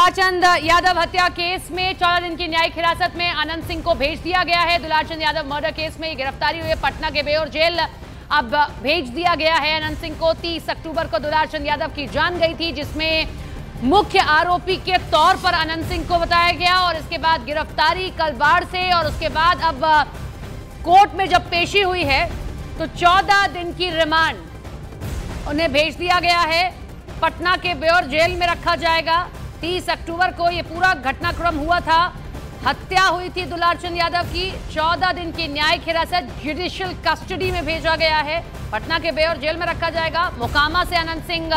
दुलारचंद यादव हत्या केस में 14 दिन की न्यायिक हिरासत में अनंत सिंह को भेज दिया गया है। दुलारचंद यादव मर्डर केस में गिरफ्तारी हुई पटना के बेउर जेल अब भेज दिया गया है। अनंत सिंह को 30 अक्टूबर को दुलारचंद यादव की जान गई थी, जिसमें मुख्य आरोपी के तौर पर अनंत सिंह को बताया गया और इसके बाद गिरफ्तारी कल बाढ़ से और उसके बाद अब कोर्ट में जब पेशी हुई है तो 14 दिन की रिमांड उन्हें भेज दिया गया है। पटना के बेउर जेल में रखा जाएगा। 30 अक्टूबर को ये पूरा घटनाक्रम हुआ था, हत्या हुई थी दुलारचंद यादव की। 14 दिन की न्यायिक हिरासत जुडिशियल कस्टडी में भेजा गया है। पटना के बेउर जेल में रखा जाएगा। मोकामा से अनंत सिंह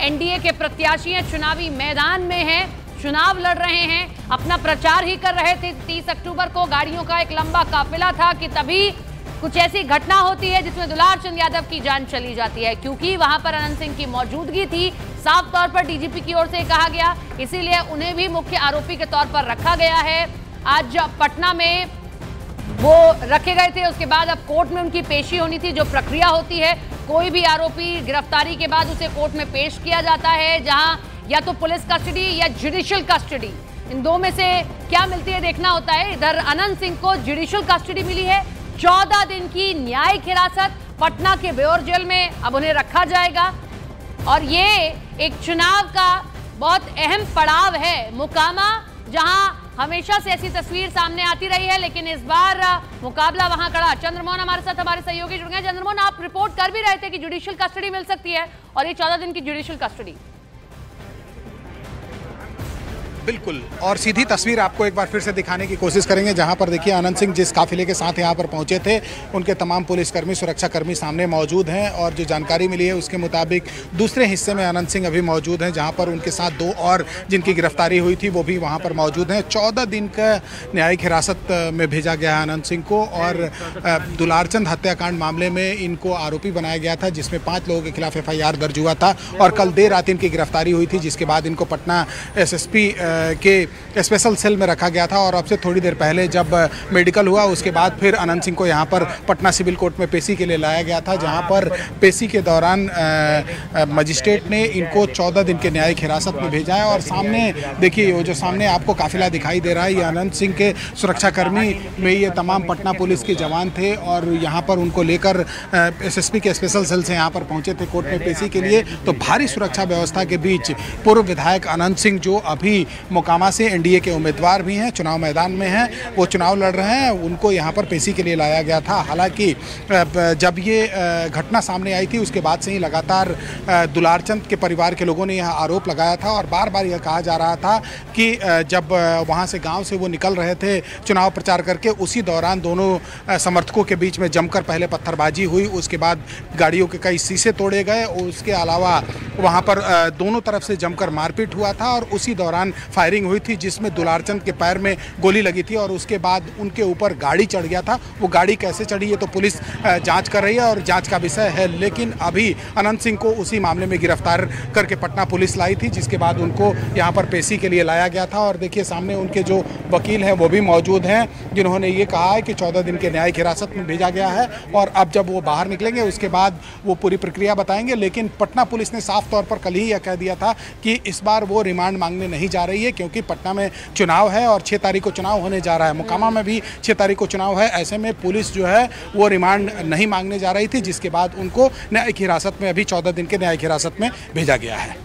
एनडीए के प्रत्याशी हैं, चुनावी मैदान में हैं, चुनाव लड़ रहे हैं, अपना प्रचार ही कर रहे थे। 30 अक्टूबर को गाड़ियों का एक लंबा काफिला था कि तभी कुछ ऐसी घटना होती है जिसमें दुलारचंद यादव की जान चली जाती है, क्योंकि वहां पर अनंत सिंह की मौजूदगी थी। साफ तौर पर डीजीपी की ओर से कहा गया, इसीलिए उन्हें भी मुख्य आरोपी के तौर पर रखा गया है। आज पटना में वो रखे गए थे, उसके बाद अब कोर्ट में उनकी पेशी होनी थी। जो प्रक्रिया होती है, कोई भी आरोपी गिरफ्तारी के बाद उसे कोर्ट में पेश किया जाता है, जहां या तो पुलिस कस्टडी या जुडिशियल कस्टडी, इन दो में से क्या मिलती है देखना होता है। इधर अनंत सिंह को जुडिशियल कस्टडी मिली है, 14 दिन की न्यायिक हिरासत पटना के बेउर जेल में अब उन्हें रखा जाएगा। और ये एक चुनाव का बहुत अहम पड़ाव है। मोकामा, जहां हमेशा से ऐसी तस्वीर सामने आती रही है, लेकिन इस बार मुकाबला वहां खड़ा। चंद्रमोहन हमारे साथ, हमारे सहयोगी जुड़ गए। चंद्रमोहन, आप रिपोर्ट कर भी रहे थे कि जुडिशियल कस्टडी मिल सकती है और ये 14 दिन की जुडिशियल कस्टडी। बिल्कुल, और सीधी तस्वीर आपको एक बार फिर से दिखाने की कोशिश करेंगे, जहां पर देखिए अनंत सिंह जिस काफिले के साथ यहां पर पहुंचे थे, उनके तमाम पुलिसकर्मी, सुरक्षाकर्मी सामने मौजूद हैं। और जो जानकारी मिली है उसके मुताबिक दूसरे हिस्से में अनंत सिंह अभी मौजूद हैं, जहां पर उनके साथ दो और जिनकी गिरफ्तारी हुई थी वो भी वहां पर मौजूद हैं। 14 दिन का न्यायिक हिरासत में भेजा गया है अनंत सिंह को। और दुलारचंद हत्याकांड मामले में इनको आरोपी बनाया गया था, जिसमें 5 लोगों के खिलाफ FIR दर्ज हुआ था और कल देर रात इनकी गिरफ्तारी हुई थी, जिसके बाद इनको पटना SSP के स्पेशल सेल में रखा गया था। और अब से थोड़ी देर पहले जब मेडिकल हुआ, उसके बाद फिर अनंत सिंह को यहाँ पर पटना सिविल कोर्ट में पेशी के लिए लाया गया था, जहाँ पर पेशी के दौरान मजिस्ट्रेट ने इनको 14 दिन के न्यायिक हिरासत में भेजा है। और सामने देखिए, वो जो सामने आपको काफिला दिखाई दे रहा है, ये अनंत सिंह के सुरक्षाकर्मी में ये तमाम पटना पुलिस के जवान थे और यहाँ पर उनको लेकर SSP के स्पेशल सेल से यहाँ पर पहुँचे थे कोर्ट में पेशी के लिए। तो भारी सुरक्षा व्यवस्था के बीच पूर्व विधायक अनंत सिंह, जो अभी मोकामा से NDA के उम्मीदवार भी हैं, चुनाव मैदान में हैं, वो चुनाव लड़ रहे हैं, उनको यहाँ पर पेशी के लिए लाया गया था। हालांकि जब ये घटना सामने आई थी, उसके बाद से ही लगातार दुलारचंद के परिवार के लोगों ने यह आरोप लगाया था और बार बार यह कहा जा रहा था कि जब वहाँ से गांव से वो निकल रहे थे चुनाव प्रचार करके, उसी दौरान दोनों समर्थकों के बीच में जमकर पहले पत्थरबाजी हुई, उसके बाद गाड़ियों के कई शीशे तोड़े गए, उसके अलावा वहाँ पर दोनों तरफ से जमकर मारपीट हुआ था और उसी दौरान फायरिंग हुई थी, जिसमें दुलारचंद के पैर में गोली लगी थी और उसके बाद उनके ऊपर गाड़ी चढ़ गया था। वो गाड़ी कैसे चढ़ी है तो पुलिस जांच कर रही है और जांच का विषय है। लेकिन अभी अनंत सिंह को उसी मामले में गिरफ्तार करके पटना पुलिस लाई थी, जिसके बाद उनको यहाँ पर पेशी के लिए लाया गया था। और देखिए सामने उनके जो वकील हैं वो भी मौजूद हैं, जिन्होंने ये कहा है कि 14 दिन के न्यायिक हिरासत में भेजा गया है और अब जब वो बाहर निकलेंगे उसके बाद वो पूरी प्रक्रिया बताएंगे। लेकिन पटना पुलिस ने साफ तौर पर कल ही यह कह दिया था कि इस बार वो रिमांड मांगने नहीं जा रही है, क्योंकि पटना में चुनाव है और 6 तारीख को चुनाव होने जा रहा है। मोकामा में भी 6 तारीख को चुनाव है। ऐसे में पुलिस जो है वो रिमांड नहीं मांगने जा रही थी, जिसके बाद उनको न्यायिक हिरासत में अभी 14 दिन के न्यायिक हिरासत में भेजा गया है।